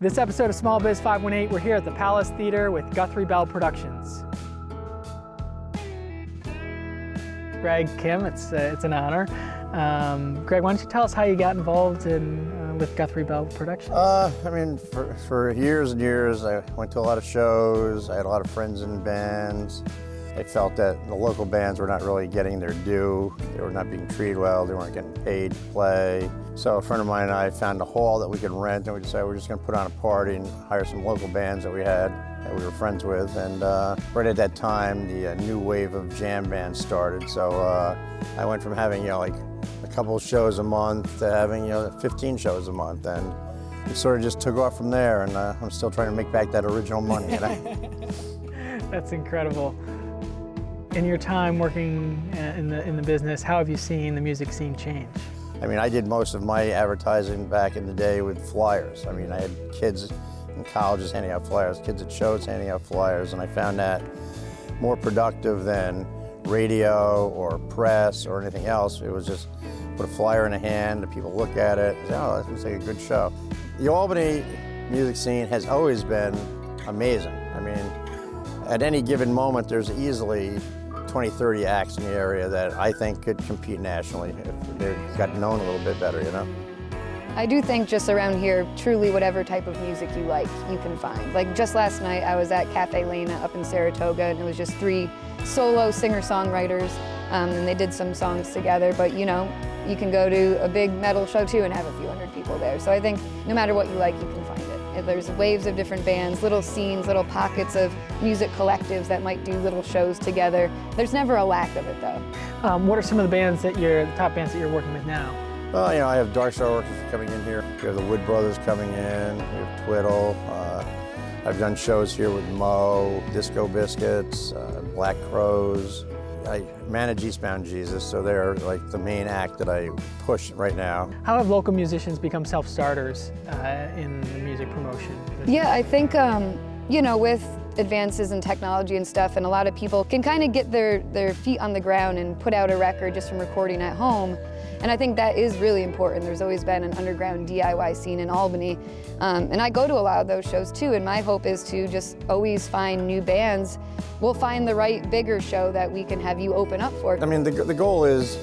This episode of Small Biz 518, we're here at the Palace Theater with Guthrie Bell Productions. Greg, Kim, it's an honor. Greg, why don't you tell us how you got involved with Guthrie Bell Productions? For years and years, I went to a lot of shows. I had a lot of friends in bands. I felt that the local bands were not really getting their due. They were not being treated well. They weren't getting paid to play. So a friend of mine and I found a hall that we could rent, and we decided we're just going to put on a party and hire some local bands that we had, that we were friends with. And right at that time, the new wave of jam bands started. So I went from having, like a couple of shows a month to having, 15 shows a month. And it sort of just took off from there. And I'm still trying to make back that original money. That's incredible. In your time working in the business, how have you seen the music scene change? I did most of my advertising back in the day with flyers. I had kids in colleges handing out flyers, kids at shows handing out flyers, and I found that more productive than radio or press or anything else. It was just put a flyer in a hand, and people look at it and say, oh, that looks like a good show. The Albany music scene has always been amazing. At any given moment, there's easily 20, 30 acts in the area that I think could compete nationally if they got known a little bit better, I do think just around here, truly whatever type of music you like, you can find. Like just last night, I was at Cafe Lena up in Saratoga, and it was just 3 solo singer-songwriters, and they did some songs together, but you can go to a big metal show too and have a few hundred people there. So I think no matter what you like, you can find it. There's waves of different bands, little scenes, little pockets of music collectives that might do little shows together. There's never a lack of it though. What are some of the top bands that you're working with now? Well, I have Dark Star Orchestra coming in here. We have the Wood Brothers coming in. We have Twiddle. I've done shows here with Mo, Disco Biscuits, Black Crows. I manage Eastbound Jesus, so they're like the main act that I push right now. How have local musicians become self-starters in the music promotion? Yeah, I think, with advances in technology and stuff, and a lot of people can kind of get their feet on the ground and put out a record just from recording at home. And I think that is really important. There's always been an underground DIY scene in Albany. And I go to a lot of those shows too, and my hope is to just always find new bands. We'll find the right bigger show that we can have you open up for. The goal is,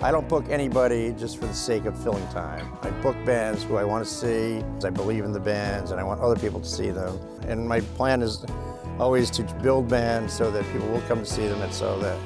I don't book anybody just for the sake of filling time. I book bands who I want to see. I believe in the bands and I want other people to see them. And my plan is always to build bands so that people will come to see them, and so that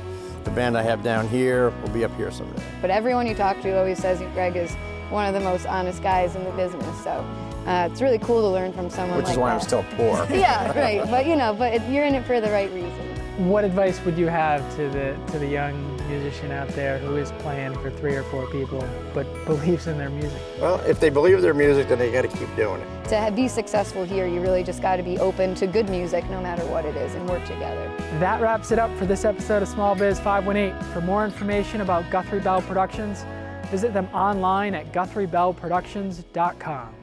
the band I have down here will be up here someday. But everyone you talk to always says Greg is one of the most honest guys in the business. So it's really cool to learn from someone like that. Which is why I'm still poor. Yeah, right. But you're in it for the right reason. What advice would you have to the young musician out there who is playing for 3 or 4 people but believes in their music? Well, if they believe in their music, then they got to keep doing it. To be successful here, you really just got to be open to good music no matter what it is and work together. That wraps it up for this episode of Small Biz 518. For more information about Guthrie Bell Productions, visit them online at GuthrieBellProductions.com.